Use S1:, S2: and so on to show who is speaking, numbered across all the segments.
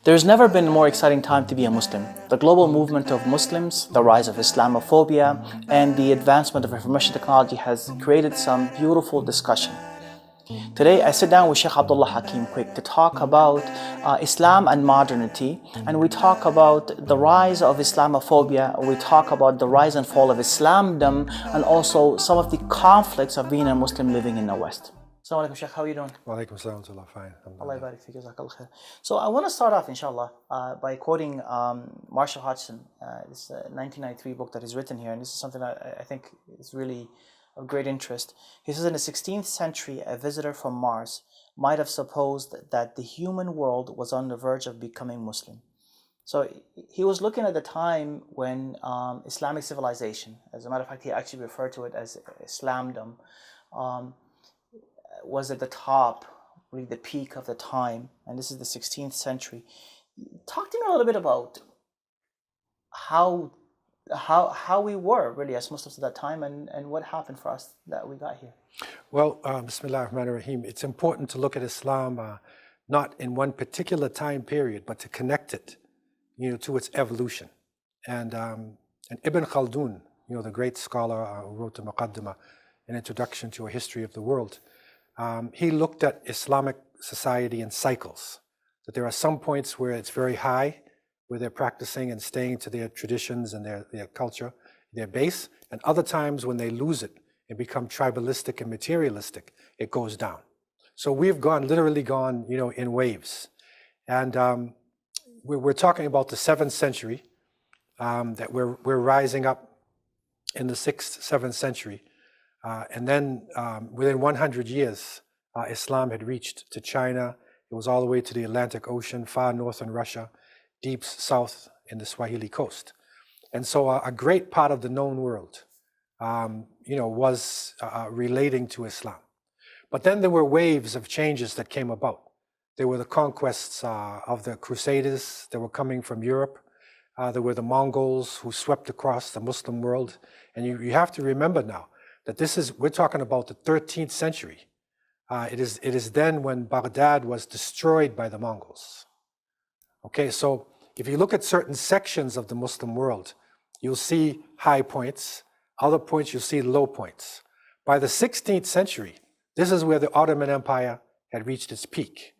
S1: There's never been a more exciting time to be a Muslim. The global movement of Muslims, the rise of Islamophobia, and the advancement of information technology has created some beautiful discussion. Today, I sit down with Sheikh Abdullah Hakim quick to talk about Islam and modernity, and we talk about the rise of Islamophobia, we talk about the rise and fall of Islamdom, and also some of the conflicts of being a Muslim living in the West. Assalamu alaikum, Sheikh. How are you doing?
S2: Wa alaikum salam, fine.
S1: Allah yabarik fik, jazakallah khair. So I want to start off, inshallah, by quoting Marshall Hodgson, this 1993 book that is written here, and this is something I think is really of great interest. He says, in the 16th century, a visitor from Mars might have supposed that the human world was on the verge of becoming Muslim. So he was looking at the time when Islamic civilization, as a matter of fact, he actually referred to it as Islamdom, was at the top, really the peak of the time, and this is the 16th century. Talk to me a little bit about how we were really as Muslims at that time, and what happened for us that we got here.
S2: Well, Bismillah ar-Rahman ar-Rahim. It's important to look at Islam not in one particular time period, but to connect it, to its evolution. And Ibn Khaldun, the great scholar who wrote the Muqaddimah, an introduction to a history of the world. He looked at Islamic society in cycles, that there are some points where it's very high, where they're practicing and staying to their traditions and their culture, their base, and other times when they lose it and become tribalistic and materialistic, it goes down. So we've literally gone, in waves. And we're talking about the 7th century, that we're rising up in the 6th, 7th century. And then within 100 years, Islam had reached to China. It was all the way to the Atlantic Ocean, far north in Russia, deep south in the Swahili coast. And so a great part of the known world, was relating to Islam. But then there were waves of changes that came about. There were the conquests of the Crusaders that were coming from Europe. There were the Mongols who swept across the Muslim world. And you have to remember now, that we're talking about the 13th century. It is then when Baghdad was destroyed by the Mongols. Okay, so if you look at certain sections of the Muslim world, you'll see high points, other points you'll see low points. By the 16th century, this is where the Ottoman Empire had reached its peak.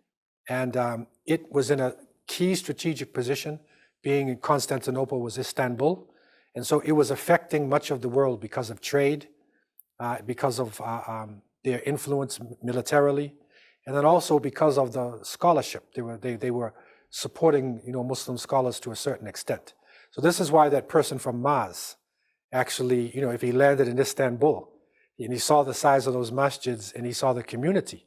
S2: And it was in a key strategic position, being in Constantinople was Istanbul. And so it was affecting much of the world because of trade, because of their influence militarily, and then also because of the scholarship. They were supporting Muslim scholars to a certain extent. So this is why that person from Mars, actually, if he landed in Istanbul and he saw the size of those masjids and he saw the community,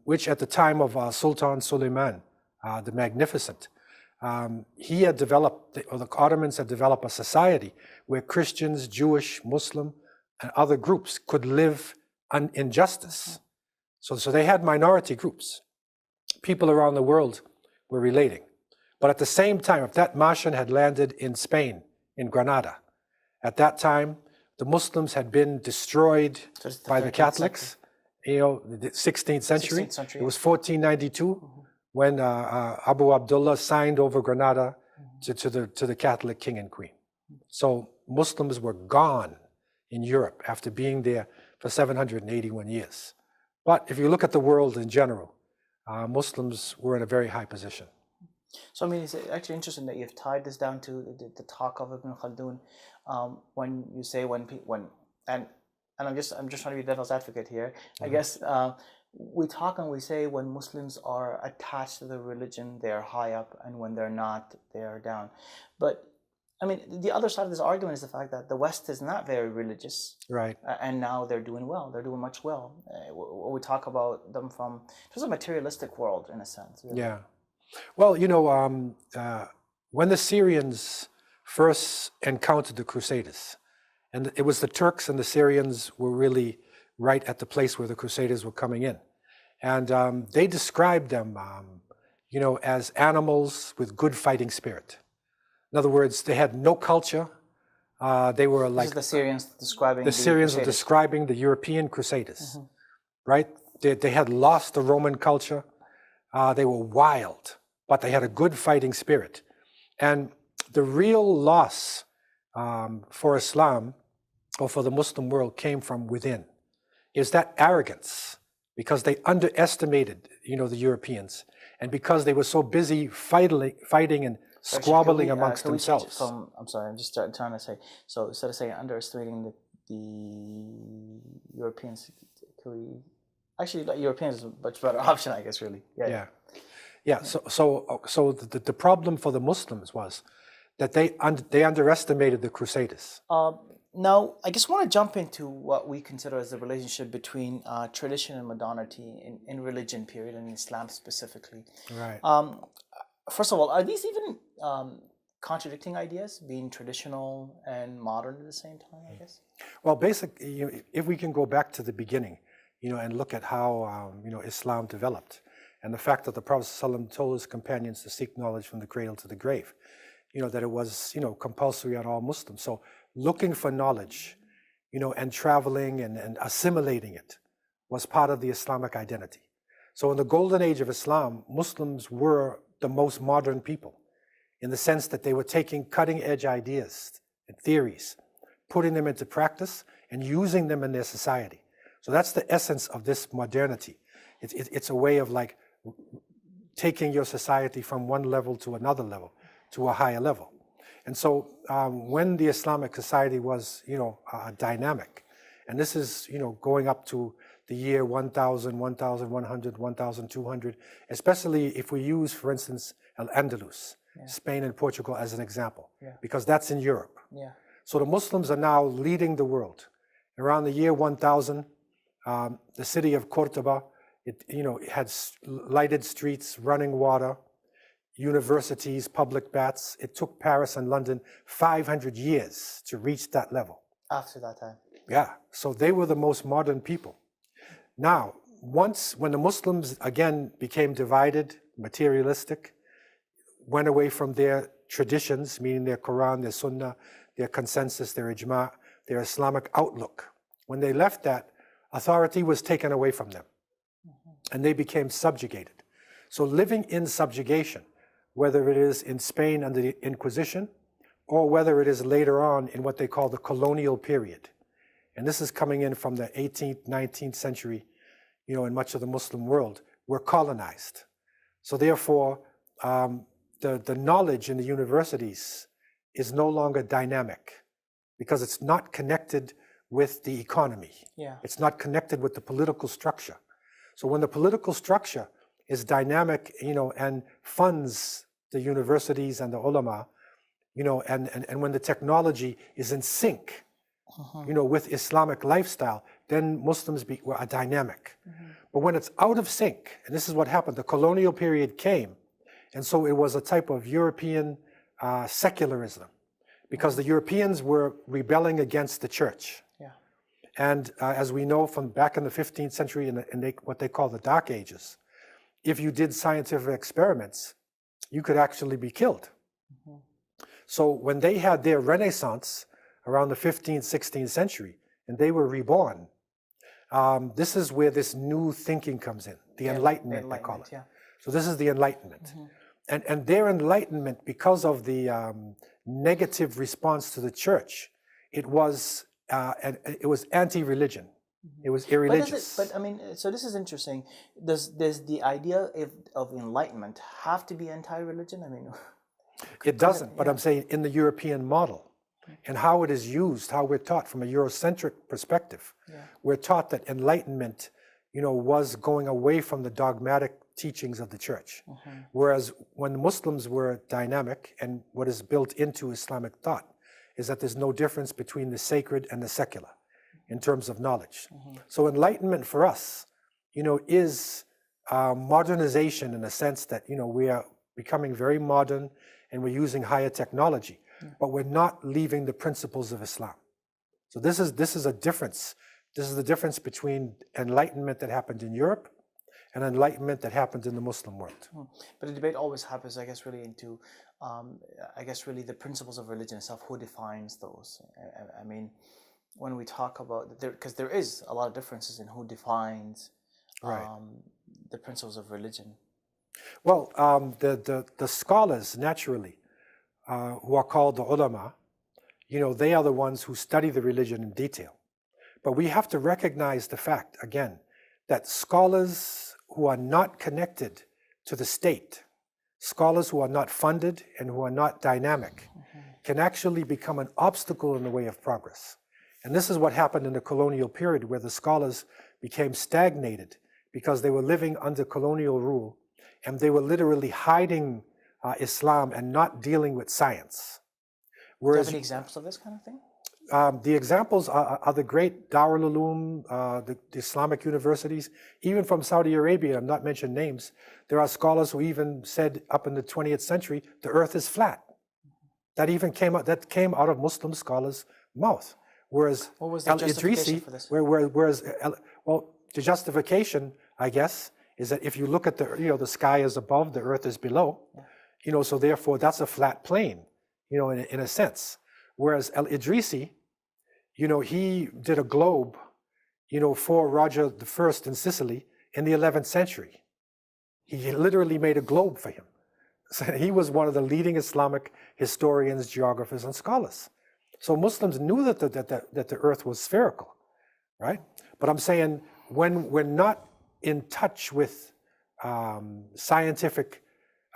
S2: which at the time of Sultan Suleiman, the Magnificent, he had developed, or the Ottomans had developed a society where Christians, Jewish, Muslim, and other groups could live in justice. So they had minority groups. People around the world were relating. But at the same time, if that Martian had landed in Spain, in Granada, at that time, the Muslims had been destroyed by the Catholics, the 16th century. 16th century. It was 1492 when Abu Abdullah signed over Granada to the Catholic king and queen. So Muslims were gone in Europe after being there for 781 years. But if you look at the world in general, Muslims were in a very high position.
S1: So I mean, it's actually interesting that you've tied this down to the talk of Ibn Khaldun, when you say and I'm just trying to be devil's advocate here. I guess we talk and we say when Muslims are attached to the religion, they are high up, and when they're not, they are down. But I mean, the other side of this argument is the fact that the West is not very religious,
S2: right? And
S1: now they're doing well. They're doing much well. We talk about them from just a materialistic world, in a sense. Really.
S2: Yeah. Well, when the Syrians first encountered the Crusaders, and it was the Turks and the Syrians were really right at the place where the Crusaders were coming in, and they described them, as animals with good fighting spirit. In other words, they had no culture. They were like
S1: the Syrians describing
S2: the Syrians were describing the European Crusaders, right? They had lost the Roman culture. They were wild. but they had a good fighting spirit. And the real loss for Islam or for the Muslim world came from within, is that arrogance, because they underestimated, the Europeans, and because they were so busy fighting and squabbling amongst themselves.
S1: I'm sorry, I'm just trying to say, so instead of saying underestimating the Europeans, can we, actually, Europeans is a much better option, I guess, really.
S2: Yeah. So the problem for the Muslims was that they underestimated the Crusaders.
S1: Now, I just want to jump into what we consider as the relationship between tradition and modernity in religion, period, and Islam specifically.
S2: Right.
S1: First of all, are these even contradicting ideas, being traditional and modern at the same time, I guess?
S2: Well, basically, if we can go back to the beginning, and look at how, Islam developed, and the fact that the Prophet ﷺ told his companions to seek knowledge from the cradle to the grave, that it was, compulsory on all Muslims. So looking for knowledge, and traveling and assimilating it was part of the Islamic identity. So in the golden age of Islam, Muslims were the most modern people in the sense that they were taking cutting edge ideas and theories, putting them into practice and using them in their society. So that's the essence of this modernity. It's a way of like taking your society from one level to another level, to a higher level. And so when the Islamic society was, dynamic, and this is, going up to the year 1000, 1100, 1200, especially if we use, for instance, Al-Andalus, Spain and Portugal as an example, because that's in Europe. So the Muslims are now leading the world. Around the year 1000, the city of Cordoba, it had lighted streets, running water, universities, public baths. It took Paris and London 500 years to reach that level.
S1: After that time.
S2: Yeah, so they were the most modern people. Now, when the Muslims again became divided, materialistic, went away from their traditions, meaning their Quran, their Sunnah, their consensus, their ijma', their Islamic outlook, when they left that, authority was taken away from them, and they became subjugated. So living in subjugation, whether it is in Spain under the Inquisition, or whether it is later on in what they call the colonial period, and this is coming in from the 18th, 19th century, in much of the Muslim world, were colonized. So therefore, the knowledge in the universities is no longer dynamic because it's not connected with the economy. It's not connected with the political structure. So when the political structure is dynamic, and funds the universities and the ulama, and when the technology is in sync, with Islamic lifestyle, then Muslims are dynamic. But when it's out of sync, and this is what happened, the colonial period came, and so it was a type of European secularism, because the Europeans were rebelling against the church. And as we know from back in the 15th century in what they call the Dark Ages, if you did scientific experiments, you could actually be killed. So when they had their Renaissance around the 15th, 16th century, and they were reborn, this is where this new thinking comes in, the Enlightenment, they call it. So this is the Enlightenment. And their Enlightenment, because of the negative response to the church, it was anti-religion. It was irreligious.
S1: But I mean, so this is interesting. Does the idea of enlightenment have to be anti-religion? I mean,
S2: it doesn't. But I'm saying in the European model and how it is used, how we're taught from a Eurocentric perspective, we're taught that enlightenment, was going away from the dogmatic teachings of the church. Whereas when the Muslims were dynamic, and what is built into Islamic thought is that there's no difference between the sacred and the secular in terms of knowledge. So enlightenment for us, is modernization in the sense that, we are becoming very modern and we're using higher technology, but we're not leaving the principles of Islam. So this is a difference. This is the difference between enlightenment that happened in Europe and enlightenment that happened in the Muslim world.
S1: But the debate always happens, I guess, really into, really the principles of religion itself. Who defines those? I mean, when we talk about, because there is a lot of differences in who defines the principles of religion.
S2: Well, the scholars, naturally, who are called the ulama, they are the ones who study the religion in detail. But we have to recognize the fact, again, that scholars who are not connected to the state, scholars who are not funded and who are not dynamic, can actually become an obstacle in the way of progress. And this is what happened in the colonial period, where the scholars became stagnated because they were living under colonial rule and they were literally hiding Islam and not dealing with science.
S1: Do you have any examples of this kind of thing?
S2: The examples are the great Darul Uloom, the Islamic universities, even from Saudi Arabia, I'm not mentioning names. There are scholars who even said up in the 20th century, the earth is flat. That even came out of Muslim scholars' mouth. Whereas
S1: what was the justification for this?
S2: Well, the justification, I guess, is that if you look at the sky is above, the earth is below, so therefore that's a flat plane, in a sense. Whereas Al-Idrisi, he did a globe, for Roger I in Sicily in the 11th century. He literally made a globe for him. So he was one of the leading Islamic historians, geographers, and scholars. So Muslims knew that the earth was spherical, right? But I'm saying when we're not in touch with scientific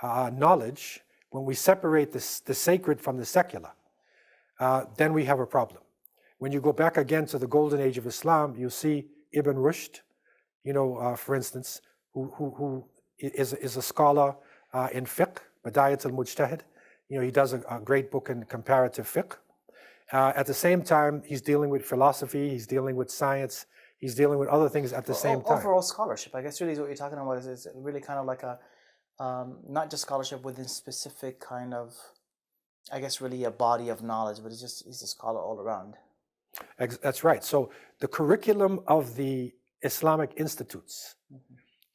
S2: knowledge, when we separate the sacred from the secular, then we have a problem. When you go back again to the golden age of Islam, you see Ibn Rushd, for instance, who is a scholar in fiqh, Bidayat al-Mujtahid. He does a great book in comparative fiqh. At the same time, he's dealing with philosophy, he's dealing with science, he's dealing with other things at the same time.
S1: Overall scholarship, I guess really is what you're talking about is really kind of like a, not just scholarship within specific kind of, I guess really a body of knowledge, but he's a scholar all around.
S2: That's right. So the curriculum of the Islamic institutes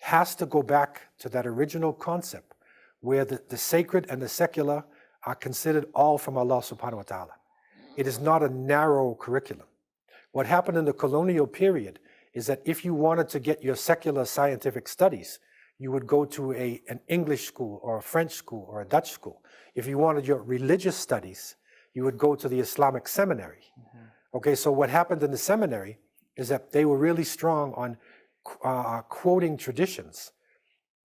S2: has to go back to that original concept where the sacred and the secular are considered all from Allah subhanahu wa ta'ala. It is not a narrow curriculum. What happened in the colonial period is that if you wanted to get your secular scientific studies, you would go to an English school or a French school or a Dutch school. If you wanted your religious studies, you would go to the Islamic seminary. Okay, so what happened in the seminary is that they were really strong on quoting traditions,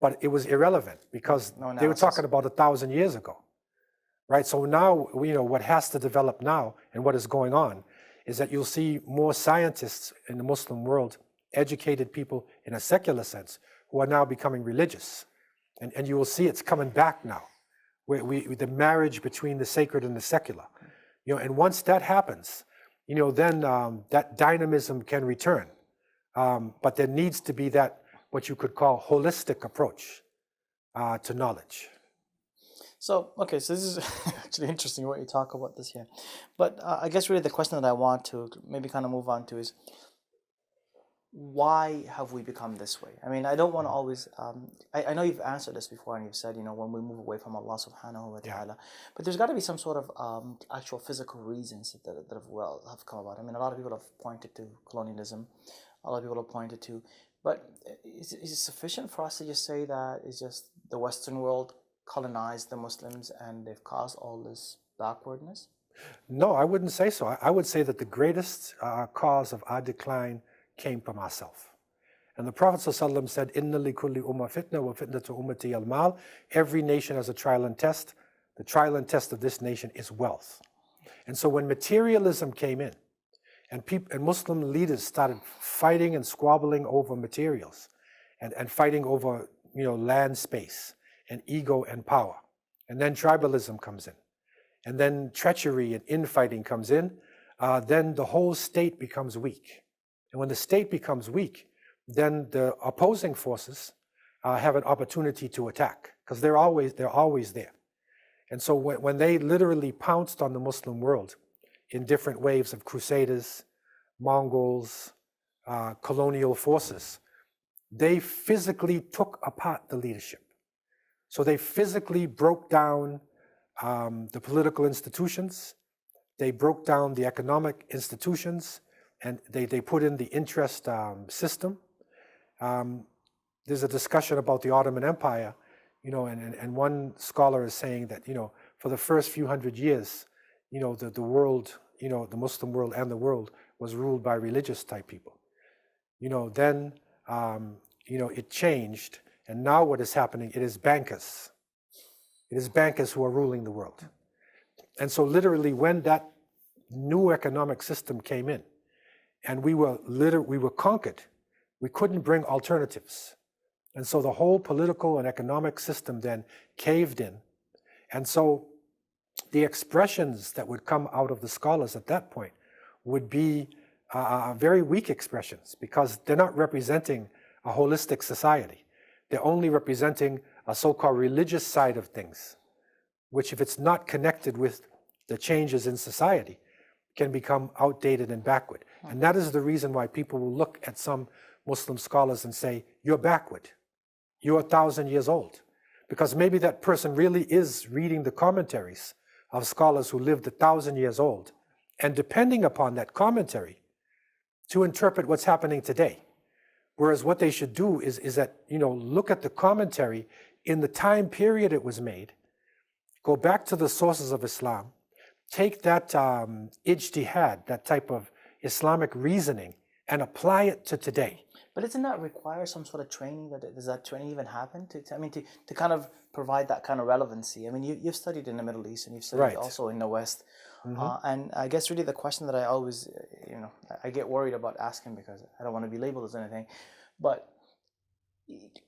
S2: but it was irrelevant because they were talking about 1,000 years ago, right? So now, what has to develop now and what is going on is that you'll see more scientists in the Muslim world, educated people in a secular sense, who are now becoming religious. And you will see it's coming back now, where the marriage between the sacred and the secular. And once that happens, then that dynamism can return. But there needs to be that, what you could call holistic approach to knowledge.
S1: So this is actually interesting what you talk about this here. But I guess really the question that I want to maybe kind of move on to is, why have we become this way? I mean, I don't want to always, I know you've answered this before and you've said, when we move away from Allah subhanahu wa ta'ala, but there's got to be some sort of actual physical reasons that have come about. I mean, a lot of people have pointed to colonialism, a lot of people have pointed to, but is it sufficient for us to just say that it's just the Western world colonized the Muslims and they've caused all this backwardness?
S2: No, I wouldn't say so. I would say that the greatest cause of our decline came from ourselves. And the Prophet ﷺ said, Inna li kulli umma fitna wa fitnatu ummati al-mal. Every nation has a trial and test. The trial and test of this nation is wealth. And so when materialism came in, and Muslim leaders started fighting and squabbling over materials, and fighting over land space, and ego and power, and then tribalism comes in, and then treachery and infighting comes in, then the whole state becomes weak. And when the state becomes weak, then the opposing forces have an opportunity to attack, because they're always there. And so when they literally pounced on the Muslim world in different waves of crusaders, Mongols, colonial forces, they physically took apart the leadership. So they physically broke down the political institutions, they broke down the economic institutions, and they put in the interest system. There's a discussion about the Ottoman Empire, and one scholar is saying that, for the first few hundred years, the world, the Muslim world and the world was ruled by religious type people. Then, it changed, and now what is happening, it is bankers. It is bankers who are ruling the world. And so literally when that new economic system came in, and we were conquered, we couldn't bring alternatives. And so the whole political and economic system then caved in. And so the expressions that would come out of the scholars at that point would be very weak expressions, because they're not representing a holistic society. They're only representing a so-called religious side of things, which, if it's not connected with the changes in society, can become outdated and backward. And that is the reason why people will look at some Muslim scholars and say, you're backward. You're 1,000 years old. Because maybe that person really is reading the commentaries of scholars who lived 1,000 years old, and depending upon that commentary to interpret what's happening today. Whereas what they should do is that, look at the commentary in the time period it was made, go back to the sources of Islam, take that ijtihad, that type of Islamic reasoning, and apply it to today.
S1: But doesn't that require some sort of training? Does that training even happen? To kind of provide that kind of relevancy? I mean, you've studied in the Middle East, and you've studied also in the West. And I guess really the question that I always, I get worried about asking, because I don't want to be labeled as anything, but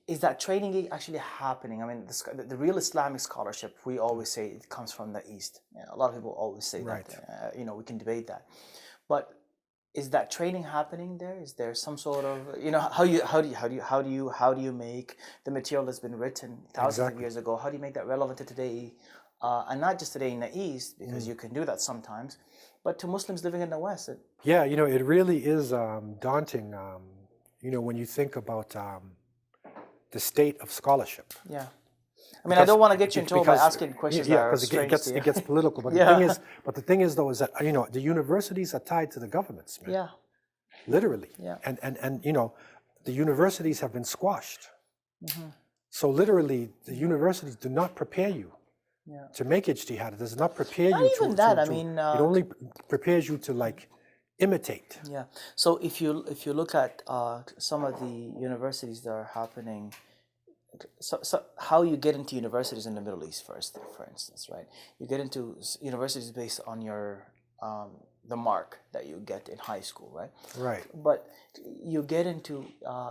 S1: is that training actually happening? I mean, the real Islamic scholarship, we always say it comes from the East. A lot of people always say that. We can debate that, but is that training happening there? Is there some sort of, how do you make the material that's been written thousands of years ago? How do you make that relevant to today? And not just today in the East, because you can do that sometimes, but to Muslims living in the West.
S2: It really is daunting, when you think about the state of scholarship.
S1: Yeah. I mean, I don't want to get you in trouble by asking questions that are strange to you.
S2: It gets political. But the thing is, though, is that, the universities are tied to the governments, man.
S1: Yeah.
S2: Literally.
S1: Yeah.
S2: And the universities have been squashed. So literally, the universities do not prepare you to make ijtihad. It does not prepare you
S1: to... Not even that, I mean...
S2: it only prepares you to, imitate.
S1: Yeah. So if you look at some of the universities that are happening... So how you get into universities in the Middle East first, for instance, right? You get into universities based on your the mark that you get in high school, right?
S2: Right.
S1: But you get into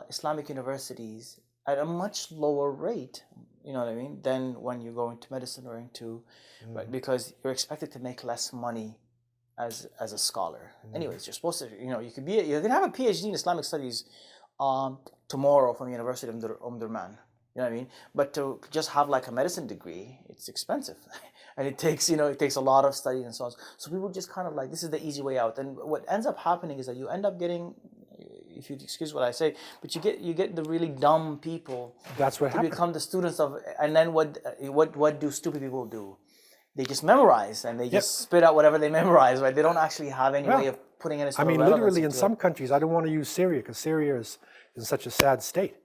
S1: Islamic universities at a much lower rate, you know what I mean, than when you go into medicine or into, right? Because you're expected to make less money as a scholar. Anyways, you're supposed to, you can have a PhD in Islamic studies tomorrow from University of Omdurman. You know what I mean? But to just have a medicine degree, it's expensive. And it takes a lot of study and so on. So people just kind of this is the easy way out. And what ends up happening is that you end up getting, if you excuse what I say, but you get the really dumb people.
S2: That's what happens.
S1: Become the students of, and then what do stupid people do? They just memorize, and they just spit out whatever they memorize, right? They don't actually have any way of putting any sort of relevance
S2: literally in
S1: into
S2: some countries, I don't want to use Syria, because Syria is in such a sad state.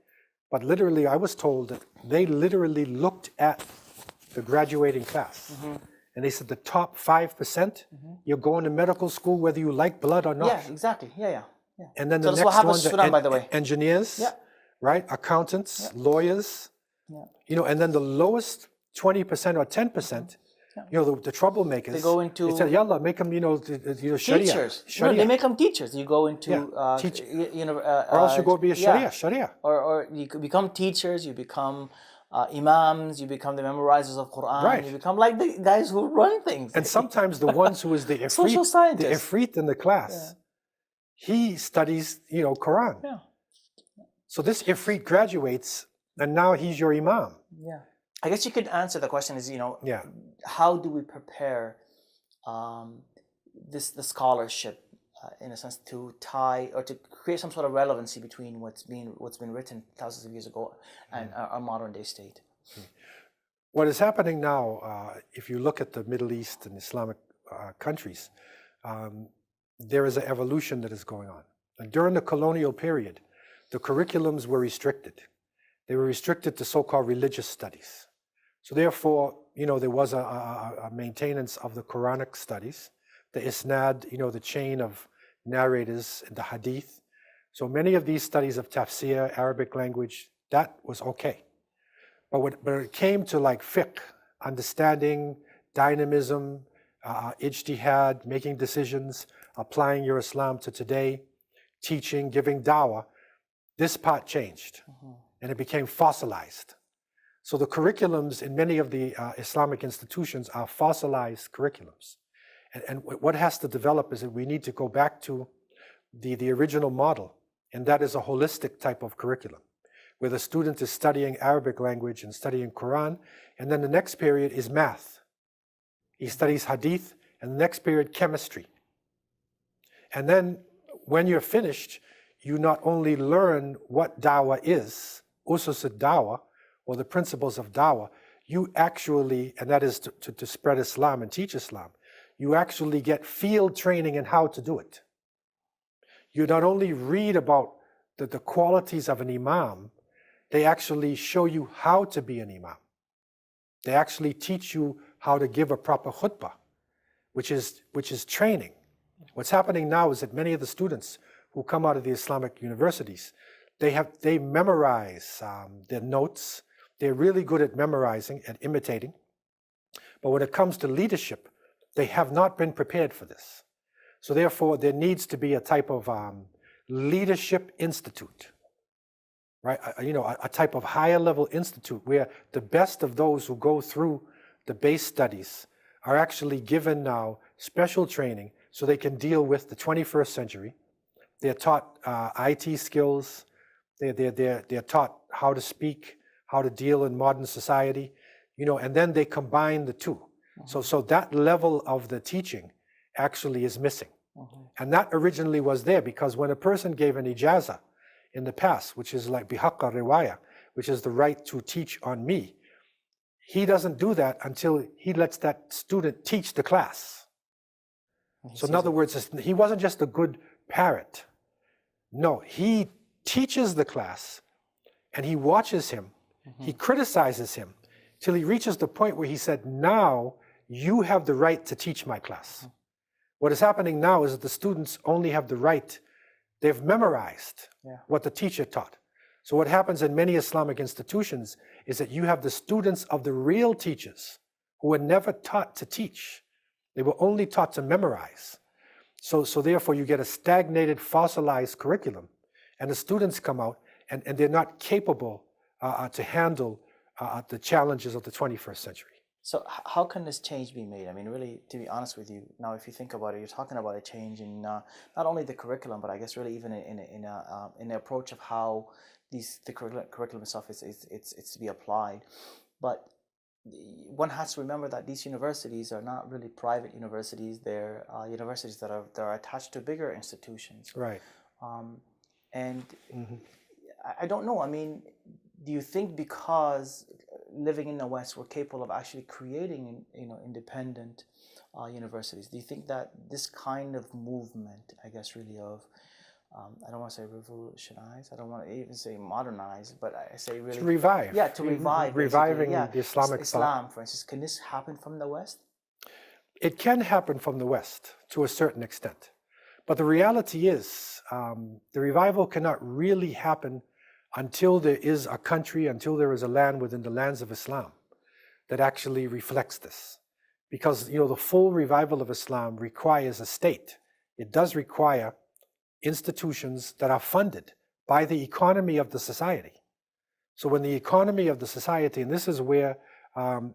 S2: But literally, I was told that they literally looked at the graduating class, and they said the top 5%, you're going to medical school whether you like blood or not.
S1: Yeah, exactly. Yeah.
S2: And then
S1: so
S2: the
S1: that's
S2: next
S1: what happens
S2: ones
S1: to Sudan,
S2: are
S1: by the way.
S2: engineers, right? Accountants, lawyers, and then the lowest 20% or 10%, the troublemakers.
S1: They go into.
S2: They said, "Yalla, make them, Sharia."
S1: Teachers.
S2: Sharia.
S1: No, they make them teachers. You go into
S2: or else you go be a Sharia.
S1: Or you could become teachers. You become imams. You become the memorizers of Quran.
S2: Right.
S1: You become like the guys who run things.
S2: And sometimes the ones who is the ifrit,
S1: social scientist,
S2: the ifrit in the class, he studies, Quran.
S1: Yeah.
S2: So this ifrit graduates, and now he's your imam.
S1: Yeah. I guess you could answer the question is, how do we prepare the scholarship in a sense to tie or to create some sort of relevancy between what's been written thousands of years ago and our modern day state?
S2: What is happening now, if you look at the Middle East and Islamic countries, there is an evolution that is going on. And during the colonial period, the curriculums were restricted. They were restricted to so-called religious studies. So therefore, there was a maintenance of the Quranic studies, the isnad, the chain of narrators, the hadith. So many of these studies of tafsir, Arabic language, that was okay. But when it came to like fiqh, understanding, dynamism, ijtihad, making decisions, applying your Islam to today, teaching, giving dawah, this part changed and it became fossilized. So the curriculums in many of the Islamic institutions are fossilized curriculums. And what has to develop is that we need to go back to the original model, and that is a holistic type of curriculum, where the student is studying Arabic language and studying Quran, and then the next period is math. He studies hadith, and the next period, chemistry. And then when you're finished, you not only learn what dawah is, usus ad-dawah, or the principles of dawah, you actually, and that is to spread Islam and teach Islam, you actually get field training in how to do it. You not only read about the qualities of an imam, they actually show you how to be an imam. They actually teach you how to give a proper khutbah, which is training. What's happening now is that many of the students who come out of the Islamic universities, they memorize their notes. They're really good at memorizing and imitating. But when it comes to leadership, they have not been prepared for this. So therefore, there needs to be a type of leadership institute, right? A type of higher level institute where the best of those who go through the base studies are actually given now special training so they can deal with the 21st century. They're taught IT skills. They're taught how to speak, how to deal in modern society, and then they combine the two. So that level of the teaching actually is missing. And that originally was there because when a person gave an ijazah in the past, which is like bihaqqa riwaya, which is the right to teach on me, he doesn't do that until he lets that student teach the class. So in other words, he wasn't just a good parrot. No, he teaches the class and he watches him. He criticizes him till he reaches the point where he said, now you have the right to teach my class. What is happening now is that the students only have the right, they've memorized what the teacher taught. So what happens in many Islamic institutions is that you have the students of the real teachers who were never taught to teach. They were only taught to memorize. So therefore you get a stagnated, fossilized curriculum, and the students come out and they're not capable to handle the challenges of the 21st century.
S1: So how can this change be made? I mean, really, to be honest with you, now if you think about it, you're talking about a change in not only the curriculum, but I guess really even in the approach of how the curriculum stuff it's to be applied. But one has to remember that these universities are not really private universities. They're universities that are attached to bigger institutions.
S2: Right.
S1: And I don't know. I mean, do you think because living in the West, we're capable of actually creating, independent universities? Do you think that this kind of movement, I guess, really of, I don't want to say revolutionize, I don't want to even say modernize, but I say really
S2: to revive.
S1: Yeah, to revive.
S2: Reviving the Islamic
S1: Islam, for instance. Can this happen from the West?
S2: It can happen from the West to a certain extent. But the reality is, the revival cannot really happen until there is a country, until there is a land within the lands of Islam that actually reflects this. Because, the full revival of Islam requires a state. It does require institutions that are funded by the economy of the society. So when the economy of the society, and this is where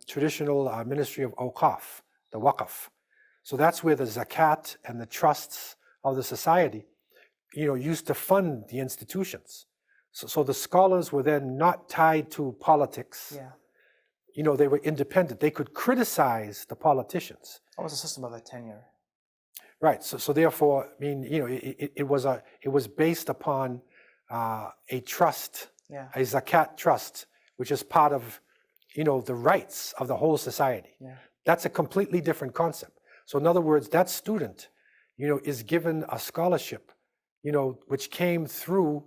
S2: traditional Ministry of Awqaf, the Waqf, so that's where the zakat and the trusts of the society, used to fund the institutions. So the scholars were then not tied to politics. Yeah. They were independent. They could criticize the politicians.
S1: It was a system of a tenure.
S2: Right. So therefore, I mean, it was based upon a trust, a zakat trust, which is part of, the rights of the whole society. Yeah. That's a completely different concept. So in other words, that student, is given a scholarship, which came through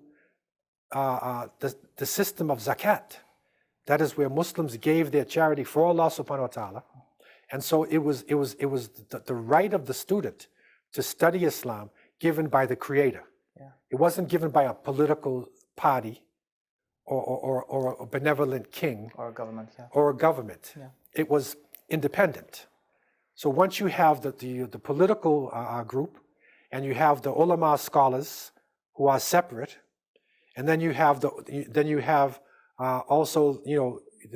S2: the system of zakat. That is where Muslims gave their charity for Allah subhanahu wa ta'ala. And so it was the right of the student to study Islam given by the Creator.
S1: Yeah.
S2: It wasn't given by a political party or a benevolent king.
S1: Or a government, yeah.
S2: Or a government.
S1: Yeah.
S2: It was independent. So once you have the political group, and you have the ulama scholars who are separate, and then you have also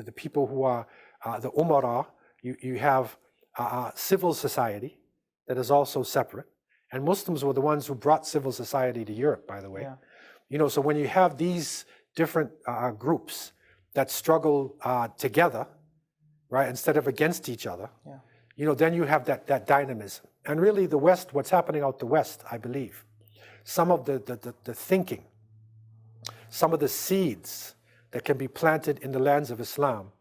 S2: the people who are the umara. You have civil society that is also separate, and Muslims were the ones who brought civil society to Europe, by the way.
S1: Yeah.
S2: So when you have these different groups that struggle together, right, instead of against each other,
S1: yeah.
S2: Then you have that dynamism. And really the West, what's happening out the West, I believe, some of the thinking, some of the seeds that can be planted in the lands of Islam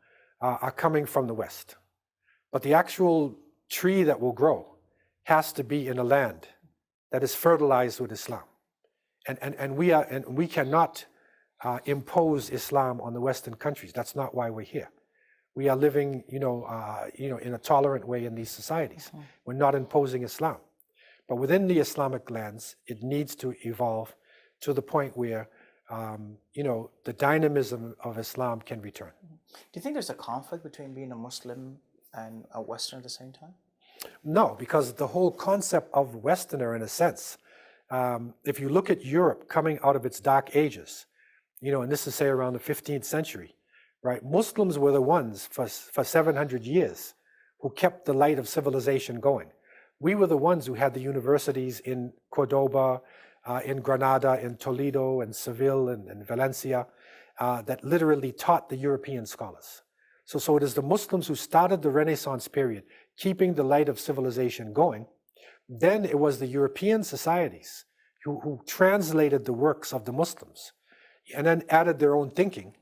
S2: are coming from the West. But the actual tree that will grow has to be in a land that is fertilized with Islam. And we cannot impose Islam on the Western countries. That's not why we're here. We are living, in a tolerant way in these societies.
S1: Mm-hmm.
S2: We're not imposing Islam. But within the Islamic lands, it needs to evolve to the point where, the dynamism of Islam can return.
S1: Do you think there's a conflict between being a Muslim and a Westerner at the same time?
S2: No, because the whole concept of Westerner, in a sense, if you look at Europe coming out of its dark ages, and this is, say, around the 15th century, right? Muslims were the ones for 700 years who kept the light of civilization going. We were the ones who had the universities in Cordoba, in Granada, in Toledo, and Seville, and Valencia, that literally taught the European scholars. So it is the Muslims who started the Renaissance period, keeping the light of civilization going. Then it was the European societies who translated the works of the Muslims and then added their own thinking.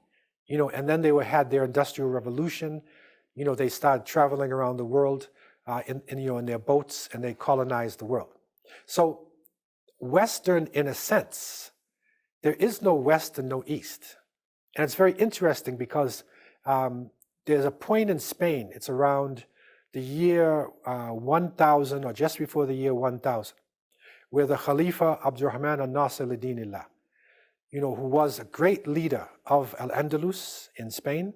S2: And then they had their Industrial Revolution. They started traveling around the world in their boats, and they colonized the world. So Western, in a sense, there is no West and no East. And it's very interesting because there's a point in Spain, it's around the year 1000 or just before the year 1000, where the Khalifa Abdurrahman al-Nasir al-Dinillah, who was a great leader of Al-Andalus in Spain,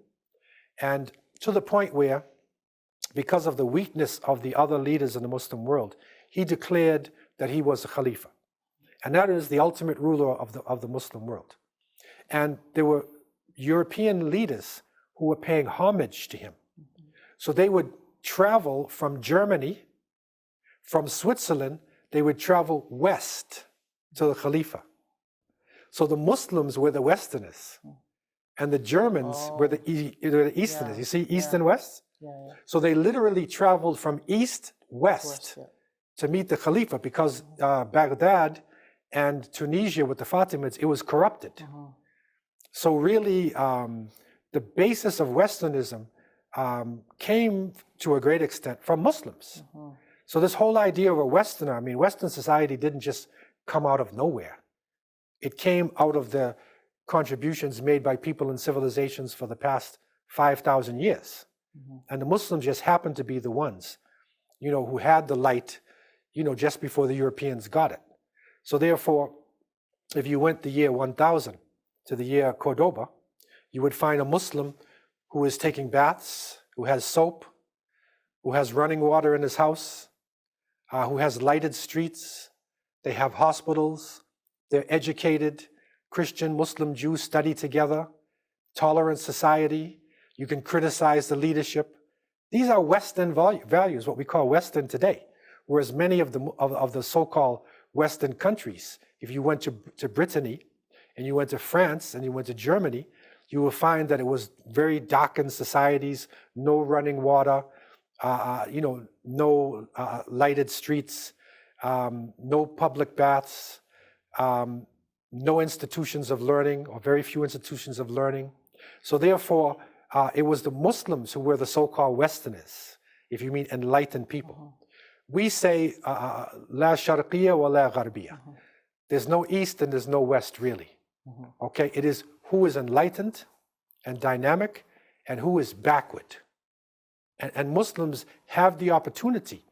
S2: and to the point where, because of the weakness of the other leaders in the Muslim world, he declared that he was a Khalifa. And that is the ultimate ruler of the Muslim world. And there were European leaders who were paying homage to him. So they would travel from Germany, from Switzerland, they would travel west to the Khalifa. So the Muslims were the Westerners, and the Germans were the Easterners. You see, East and West?
S1: Yeah.
S2: So they literally traveled from East, West to meet the Khalifa, because Baghdad and Tunisia with the Fatimids, it was corrupted. So really, the basis of Westernism came to a great extent from Muslims. So this whole idea of a Westerner, Western society didn't just come out of nowhere. It came out of the contributions made by people in civilizations for the past 5,000 years. And the Muslims just happened to be the ones, who had the light, just before the Europeans got it. So therefore, if you went the year 1000 to the year Cordoba, you would find a Muslim who is taking baths, who has soap, who has running water in his house, who has lighted streets. They have hospitals. They're educated. Christian, Muslim, Jews study together. Tolerant society. You can criticize the leadership. These are Western values, what we call Western today. Whereas many of the so-called Western countries, if you went to Brittany, and you went to France, and you went to Germany, you will find that it was very darkened societies, no running water, no lighted streets, no public baths, no institutions of learning, or very few institutions of learning. So therefore, it was the Muslims who were the so-called Westerners, if you mean enlightened people. We say, la sharqiyya wa la gharbiyya. There's no East and there's no West, really. Okay, it is who is enlightened and dynamic, and who is backward. And Muslims have the opportunity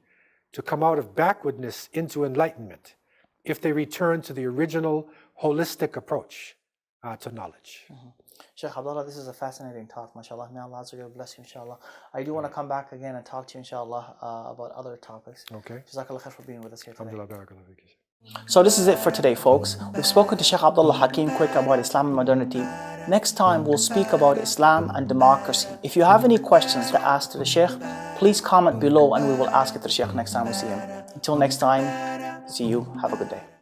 S2: to come out of backwardness into enlightenment if they return to the original holistic approach to knowledge.
S1: Sheikh Abdullah, this is a fascinating talk, mashallah. May Allah bless you, inshallah. I do want to come back again and talk to you, inshallah, about other topics.
S2: Okay.
S1: Jazakallah khair for being with us here today.
S2: Alhamdulillah.
S1: So this is it for today, folks. We've spoken to Sheikh Abdullah Hakim quick about Islam and modernity. Next time, we'll speak about Islam and democracy. If you have any questions to ask to the Sheikh, please comment below and we will ask it to the Sheikh next time we see him. Until next time, see you. Have a good day.